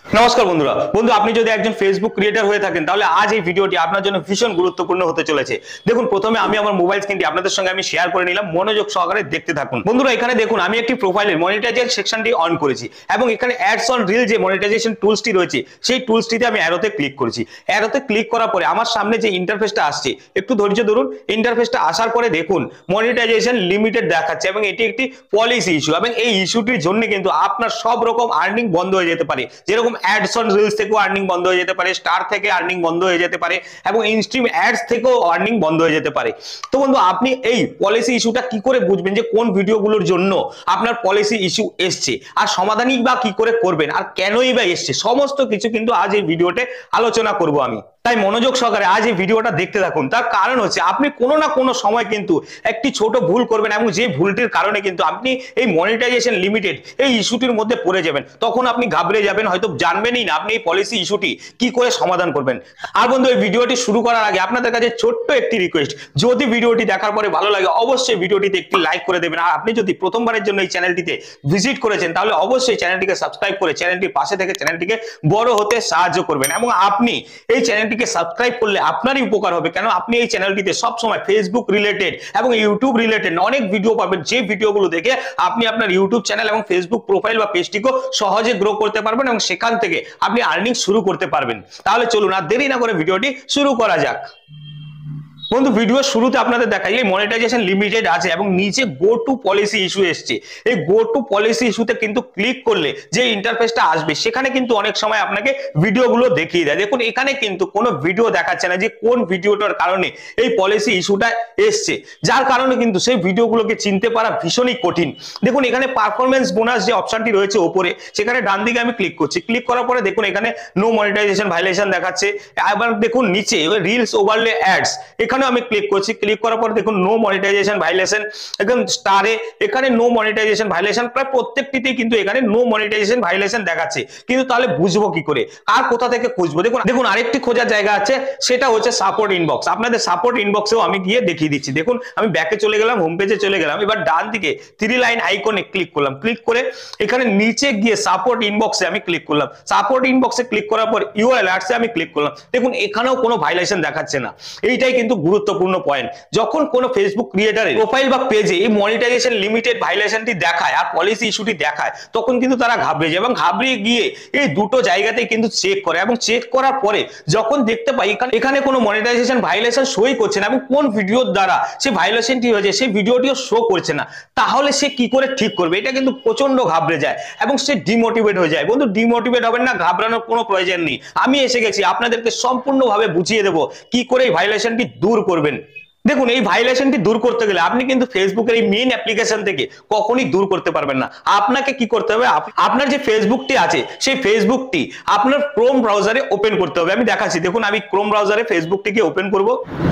নমস্কার বন্ধুরা। আপনি যদি একজন ফেসবুক ক্রিয়েটর হয়ে থাকেন তাহলে আজ এই ভিডিওটি আপনার জন্য ভীষণ গুরুত্বপূর্ণ হতে চলেছে। দেখুন, প্রথমে আমি আমার মোবাইল স্ক্রিনটি আপনাদের সঙ্গে আমি শেয়ার করে নিলাম, মনোযোগ সহকারে দেখতে থাকুন। বন্ধুরা, এখানে দেখুন আমি একটি প্রোফাইলের মনিটাইজেশন সেকশনটি অন করেছি এবং এখানে অ্যাডস অন রিল যে মনিটাইজেশন টুলসটি রয়েছে সেই টুলসটিতে আমি অ্যারোতে ক্লিক করেছি। অ্যারোতে ক্লিক করার পরে আমার সামনে যে ইন্টারফেসটা আসছে, একটু ধৈর্য ধরুন। ইন্টারফেসটা আসার পরে দেখুন মনিটাইজেশন লিমিটেড দেখাচ্ছে এবং এটি একটি পলিসি ইস্যু এবং এই ইস্যুটির জন্য কিন্তু আপনার সব রকম আর্নিং বন্ধ হয়ে যেতে পারে। যেরকম অ্যাডস অন রিলস থেকেও আর্নিং বন্ধ হয়ে যেতে পারে, স্টার থেকে আর্নিং বন্ধ হয়ে যেতে পারে এবং ইনস্ট্রিম অ্যাডস থেকেও আর্নিং বন্ধ হয়ে যেতে পারে। তো বন্ধু, আপনি এই পলিসি ইস্যুটা কি করে বুঝবেন যে কোন ভিডিওগুলোর জন্য আপনার পলিসি ইস্যু এসছে, আর সমাধানই বা কি করে করবেন, আর কেনই বা এসছে, সমস্ত কিছু কিন্তু আজ এই ভিডিওতে আলোচনা করব আমি। তাই মনোযোগ সহকারে আজ এই ভিডিওটা দেখতে থাকুন। তার কারণ হচ্ছে আপনি কোনো না কোনো সময় কিন্তু একটি ছোট ভুল করবেন এবং যে ভুলটির কারণে কিন্তু আপনি এই মনিটাইজেশন লিমিটেড এই ইস্যুটির মধ্যে পড়ে যাবেন। তখন আপনি ঘাবড়ে যাবেন, হয়তো জানবেনই না আপনি এই পলিসি ইস্যুটি কি করে সমাধান করবেন। আর বন্ধু, এই ভিডিওটি শুরু করার আগে আপনাদের কাছে ছোট্ট একটি রিকোয়েস্ট, যদি ভিডিওটি দেখার পরে ভালো লাগে অবশ্যই ভিডিওটিতে একটি লাইক করে দেবেন। আর আপনি যদি প্রথমবারের জন্য এই চ্যানেলটিতে ভিজিট করেছেন তাহলে অবশ্যই চ্যানেলটিকে সাবস্ক্রাইব করে চ্যানেলটির পাশে থেকে চ্যানেলটিকে বড় হতে সাহায্য করবেন। এবং আপনি এই চ্যানেলটিকে সাবস্ক্রাইব করলে আপনারই উপকার হবে, কেন আপনি এই চ্যানেলটিতে সবসময় ফেসবুক রিলেটেড এবং ইউটিউব রিলেটেড অনেক ভিডিও পাবেন, যে ভিডিওগুলো দেখে আপনি আপনার ইউটিউব চ্যানেল এবং ফেসবুক প্রোফাইল বা পেজটিকে সহজে গ্রো করতে পারবেন এবং সেখান থেকে আপনি আর্নিং শুরু করতে পারবেন। তাহলে চলুন আর দেরি না করে ভিডিওটি শুরু করা যাক। বন্ধু, ভিডিওর শুরুতে আপনাদের দেখাই এই মনিটাইজেশন লিমিটেড আছে এবং নিচে গো টু পলিসি ইস্যু এসছে। এই গো টু পলিসি ইস্যুতে কিন্তু ক্লিক করলে যে ইন্টারফেসটা আসবে সেখানে কিন্তু অনেক সময় আপনাকে ভিডিওগুলো দেখিয়ে দেয়। দেখুন, এখানে কিন্তু কোনো ভিডিও দেখাচ্ছে না যে কোন ভিডিওটার কারণে এই পলিসি ইস্যুটা এসছে, যার কারণে কিন্তু সেই ভিডিওগুলোকে চিনতে পারা ভীষণই কঠিন। দেখুন, এখানে পারফরমেন্স বোনাস যে অপশনটি রয়েছে উপরে, সেখানে ডান দিকে আমি ক্লিক করছি। ক্লিক করার পরে দেখুন এখানে নো মনিটাইজেশন ভায়োলেশন দেখাচ্ছে। আবার দেখুন নিচে রিলস ওভারলে অ্যাডস, এখানে আমি ক্লিক করছি। ক্লিক করার পর দেখুন নো মনিটাইজেশন ভায়োলেশন, একদম স্টারে এখানে নো মনিটাইজেশন ভায়োলেশন, প্রায় প্রত্যেকটিতেই কিন্তু এখানে নো মনিটাইজেশন ভায়োলেশন দেখাচ্ছে। কিন্তু তাহলে বুঝবো কি করে, আর কোথা থেকে খুঁজবো? দেখুন আরেকটি খোঁজার জায়গা আছে, সেটা হচ্ছে সাপোর্ট ইনবক্স। আপনাদের সাপোর্ট ইনবক্সেও আমি গিয়ে দেখিয়ে দিচ্ছি। দেখুন আমি ব্যাকে চলে গেলাম, হোম পেজে চলে গেলাম। এবার ডান দিকে 3 লাইন আইকনে ক্লিক করলাম। ক্লিক করে এখানে নিচে গিয়ে সাপোর্ট ইনবক্সে আমি ক্লিক করলাম। সাপোর্ট ইনবক্সে ক্লিক করার পর ইউর অ্যালার্টসে আমি ক্লিক করলাম। দেখুন এখানেও কোনো ভায়োলেশন দেখাচ্ছে না। এইটাই কিন্তু গুরুত্বপূর্ণ পয়েন্ট। যখন কোনো ফেসবুক ক্রিয়েটরের প্রোফাইল বা পেজে এই মনিটাইজেশন লিমিটেড ভায়োলেশনটি দেখায় আর পলিসি ইস্যুটি দেখায়, তখন কিন্তু তারা ঘাবড়ে যায় এবং ঘাবড়ে গিয়ে এই দুটো জায়গাতেই কিন্তু চেক করে এবং চেক করার পরে যখন দেখতে পাই এখানে কোনো মনিটাইজেশন ভায়োলেশন শোই করছে না এবং কোন ভিডিওর দ্বারা সেই ভায়োলেশনটি হয়েছে সেই ভিডিওটিও শো করছে না, তাহলে সে কি করে ঠিক করবে? এটা কিন্তু প্রচন্ড ঘাবড়ে যায় এবং সে ডিমোটিভেট হয়ে যায়। বন্ধু, ডিমোটিভেট হবেন না, ঘাবড়ানোর কোনো প্রয়োজন নেই। আমি এসে গেছি আপনাদেরকে সম্পূর্ণভাবে বুঝিয়ে দেবো কি করে এই ভায়োলেশনটি দূর করবেন। দেখুন, এই ভায়োলেশনটি দূর করতে গেলে আপনি কিন্তু ফেসবুকের এই মেইন অ্যাপ্লিকেশন থেকে কখনোই দূর করতে পারবেন না। আপনাকে কি করতে হবে, আপনার যে ফেসবুকটি আছে সেই ফেসবুকটি আপনার ক্রোম ব্রাউজারে ওপেন করতে হবে। আমি দেখাচ্ছি। দেখুন আমি ক্রোম ব্রাউজারে ফেসবুকটিকে ওপেন করব।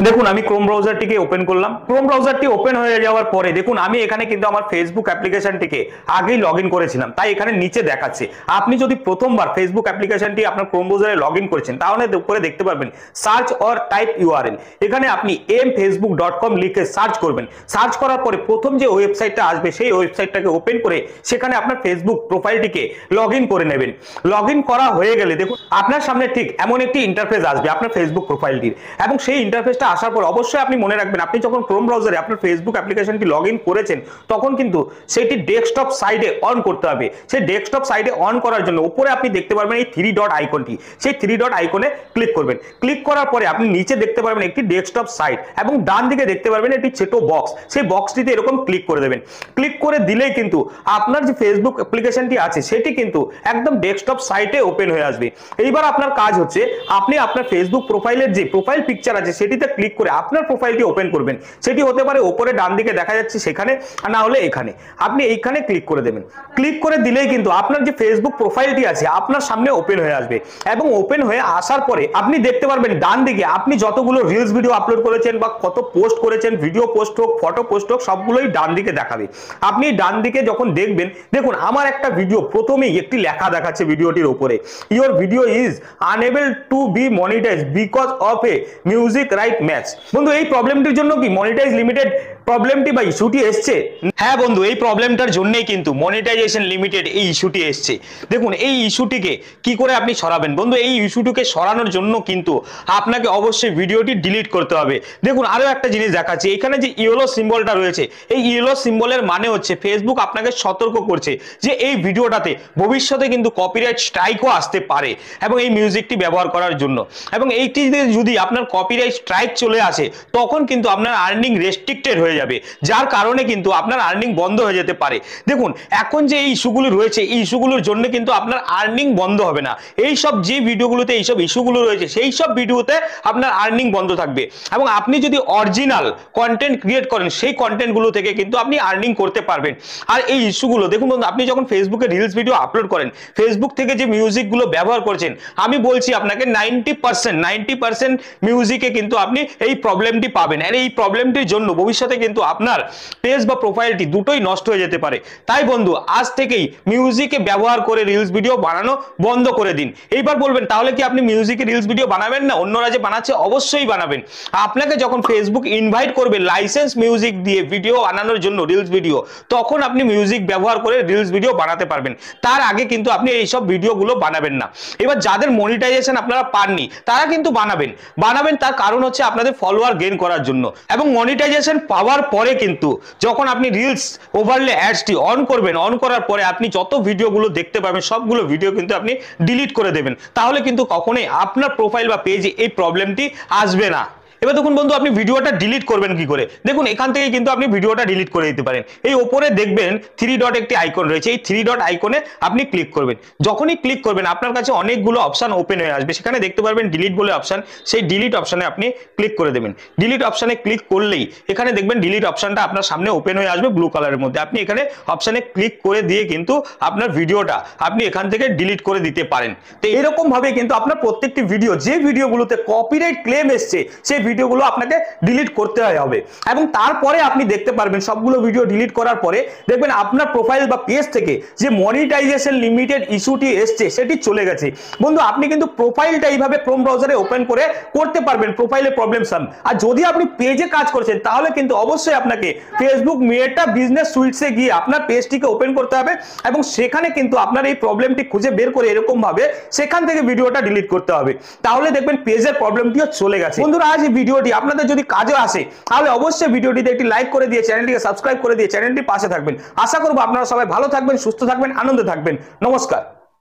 দেখুন আমি ক্রোম ব্রাউজারটিকে ওপেন করলাম। ক্রোম ব্রাউজারটি ওপেন হয়ে যাওয়ার পরে দেখুন আমি এখানে কিন্তু আমার ফেসবুক অ্যাপ্লিকেশনটিকে আগেই লগ ইন করেছিলাম, তাই এখানে নিচে দেখাচ্ছে। আপনি যদি প্রথমবার ফেসবুক অ্যাপ্লিকেশনটি আপনার ক্রোম ব্রাউজারে লগ ইন করেছেন তাহলে উপরে দেখতে পারবেন সার্চ অর টাইপ ইউআরএল। এখানে আপনি mfacebook.com লিখে সার্চ করবেন। সার্চ করার পরে প্রথম যে ওয়েবসাইটটা আসবে সেই ওয়েবসাইটটাকে ওপেন করে সেখানে আপনার ফেসবুক প্রোফাইলটিকে লগ ইন করে নেবেন। লগ ইন করা হয়ে গেলে দেখুন আপনার সামনে ঠিক এমন একটি ইন্টারফেস আসবে আপনার ফেসবুক প্রোফাইলটির, এবং সেই ইন্টারফেসটা আসার পর অবশ্যই আপনি মনে রাখবেন আপনি যখন ক্রোম ব্রাউজারে আপনার ফেসবুক অ্যাপ্লিকেশনটি লগ ইন করেছেন তখন কিন্তু সেটি ডেস্কটপ সাইডে অন করতে হবে। সেই ডেস্কটপ সাইডে অন করার জন্য উপরে আপনি দেখতে পারবেন এই 3 ডট আইকনটি, সেই 3 ডট আইকনে ক্লিক করবেন। ক্লিক করার পরে আপনি নিচে দেখতে পারবেন একটি ডেস্কটপ সাইট এবং ডান দিকে দেখতে পারবেন একটি ছোট বক্স, সেই বক্সটিতে এরকম ক্লিক করে দেবেন। ক্লিক করে দিলেই কিন্তু আপনার যে ফেসবুক অ্যাপ্লিকেশনটি আছে সেটি কিন্তু একদম ডেস্কটপ সাইটে ওপেন হয়ে আসবে। এইবার আপনার কাজ হচ্ছে আপনি আপনার ফেসবুক প্রোফাইলের যে প্রোফাইল পিকচার আছে সেটিতে ক্লিক করে আপনার প্রোফাইলটি ওপেন করবেন। সেটি হতে পারে উপরে ডান দিকে দেখা যাচ্ছে সেখানে, আর না হলে এখানে। আপনি এইখানে ক্লিক করে দেবেন। ক্লিক করে দিলেই কিন্তু আপনার যে ফেসবুক প্রোফাইলটি আছে আপনার সামনে ওপেন হয়ে আসবে এবং ওপেন হয়ে আসার পরে আপনি দেখতে পারবেন ডান দিকে আপনি যতগুলো রিলস ভিডিও আপলোড করেছেন বা কত পোস্ট করেছেন, ভিডিও পোস্ট হোক ফটো পোস্ট হোক, সবগুলোই ডান দিকে দেখাবে। আপনি ডান দিকে যখন দেখবেন দেখুন আমার একটা ভিডিও প্রথমেই একটি লেখা দেখাচ্ছে ভিডিওটির উপরে, your video is unable to be monetize because of a music right match. বন্ধু এই প্রবলেমটির জন্য কি মনিটাইজ লিমিটেড প্রবলেমটি বা ইস্যুটি এসছে? হ্যাঁ বন্ধু, এই প্রবলেমটার জন্যই কিন্তু মনিটাইজেশন লিমিটেড এই ইস্যুটি এসছে। দেখুন এই ইস্যুটিকে কি করে আপনি সরাবেন বন্ধু? এই ইস্যুটিকে সরানোর জন্য কিন্তু আপনাকে অবশ্যই ভিডিওটি ডিলিট করতে হবে। দেখুন আরো একটা জিনিস দেখাচ্ছি, এখানে যে ইয়েলো সিম্বলটা রয়েছে, এই ইয়েলো সিম্বলের মানে হচ্ছে ফেসবুক আপনাকে সতর্ক করছে যে এই ভিডিওটাতে ভবিষ্যতে কিন্তু কপিরাইট স্ট্রাইকও আসতে পারে এবং এই মিউজিকটি ব্যবহার করার জন্য, এবং এইটিতে যদি আপনার কপিরাইট স্ট্রাইক চলে আসে তখন কিন্তু আপনার আর্নিং রেস্ট্রিক্টেড হয়ে যাবে, যার কারণে কিন্তু আপনার আর্নিং বন্ধ হয়ে যেতে পারে। দেখুন এখন যে এই ইস্যুগুলো রয়েছে, এই ইস্যুগুলোর জন্য কিন্তু আপনার আর্নিং বন্ধ হবে না। এই সব যে ভিডিওগুলোতে এইসব ইস্যুগুলো রয়েছে সেই সব ভিডিওতে আপনার আর্নিং বন্ধ থাকবে, এবং আপনি যদি অরিজিনাল কন্টেন্ট ক্রিয়েট করেন সেই কন্টেন্টগুলো থেকে কিন্তু আপনি আর্নিং করতে পারবেন। আর এই ইস্যুগুলো দেখুন বন্ধু, আপনি যখন ফেসবুকে রিলস ভিডিও আপলোড করেন, ফেসবুক থেকে যে মিউজিকগুলো ব্যবহার করছেন, আমি বলছি আপনাকে 90% মিউজিকে কিন্তু আপনি এই প্রবলেমটি পাবেন। আর এই প্রবলেমটির জন্য ভবিষ্যতে কিন্তু আপনার পেজ বা প্রোফাইলটি দুটোই নষ্ট হয়ে যেতে পারে। তাই বন্ধু আজ থেকেই মিউজিকে ব্যবহার করে রিলস ভিডিও বানানো বন্ধ করে দিন। এইবার বলবেন তাহলে কি আপনি মিউজিকে রিলস ভিডিও বানাবেন না? অন্যরা যে বানাচ্ছে অবশ্যই বানাবেন। আপনাকে যখন ফেসবুক ইনভাইট করবে লাইসেন্স মিউজিক দিয়ে ভিডিও বানানোর জন্য রিলস ভিডিও, তখন আপনি মিউজিক ব্যবহার করে রিলস ভিডিও বানাতে পারবেন। তার আগে কিন্তু আপনি এইসব ভিডিওগুলো বানাবেন না। এবার যাদের মনিটাইজেশন আপনারা পাননি তারা কিন্তু বানাবেন। তার কারণ হচ্ছে আপনাদের ফলোয়ার গেইন করার জন্য। এবং মনিটাইজেশন পাওয়ার পরে কিন্তু যখন আপনি রিলস ওভারলে অ্যাডসটি অন করবেন, অন করার পরে আপনি যত ভিডিওগুলো দেখতে পাবেন সবগুলো ভিডিও কিন্তু আপনি ডিলিট করে দেবেন। তাহলে কিন্তু কখনোই আপনার প্রোফাইল বা পেজে এই প্রবলেমটি আসবে না। এবার দেখুন বন্ধু, আপনি ভিডিওটা ডিলিট করবেন কি করে? দেখুন এখান থেকে কিন্তু আপনি ভিডিওটা ডিলিট করে দিতে পারেন। এই উপরে দেখবেন 3 ডট একটি আইকন রয়েছে, এই 3 ডট আইকনে আপনি ক্লিক করবেন। যখনই ক্লিক করবেন আপনার কাছে অনেকগুলো অপশন ওপেন হয়ে আসবে, সেখানে দেখতে পারবেন ডিলিট বলে অপশন, সেই ডিলিট অপশনে আপনি ক্লিক করে দেবেন। ডিলিট অপশনে ক্লিক করলেই এখানে দেখবেন ডিলিট অপশনটা আপনার সামনে ওপেন হয়ে আসবে ব্লু কালারের মধ্যে। আপনি এখানে অপশনে ক্লিক করে দিয়ে কিন্তু আপনার ভিডিওটা আপনি এখান থেকে ডিলিট করে দিতে পারেন। তো এরকম ভাবে কিন্তু আপনার প্রত্যেকটি ভিডিও, যে ভিডিওগুলোতে কপিরাইট ক্লেম এসছে সেই ভিডিওগুলো আপনাকে ডিলিট করতে হবে। এবং তারপরে আপনি দেখতে পারবেন সবগুলো ভিডিও ডিলিট করার পরে দেখবেন আপনার প্রোফাইল বা পেজ থেকে যে মনিটাইজেশন লিমিটেড ইস্যুটি এসছে সেটি চলে গেছে। বন্ধু আপনি কিন্তু প্রোফাইলটা এইভাবে ক্রোম ব্রাউজারে ওপেন করে করতে পারবেন প্রোফাইলে প্রবলেম সলভ। আর যদি আপনি পেজে কাজ করছেন তাহলে কিন্তু অবশ্যই আপনাকে ফেসবুক মেটা বিজনেস সুইটসে গিয়ে আপনার পেজটিকে ওপেন করতে হবে এবং সেখানে কিন্তু আপনার এই প্রবলেমটি খুঁজে বের করে এরকম ভাবে সেখান থেকে ভিডিওটা ডিলিট করতে হবে। তাহলে দেখবেন পেজের প্রবলেমটিও চলে গেছে। বন্ধুরা আজ এই ভিডিওটি আপনাদের যদি কাজে আসে তাহলে অবশ্যই ভিডিওটিতে একটি লাইক করে দিয়ে চ্যানেলটিকে সাবস্ক্রাইব করে দিয়ে চ্যানেলটির পাশে থাকবেন। আশা করব আপনারা সবাই ভালো থাকবেন, সুস্থ থাকবেন, আনন্দে থাকবেন। নমস্কার।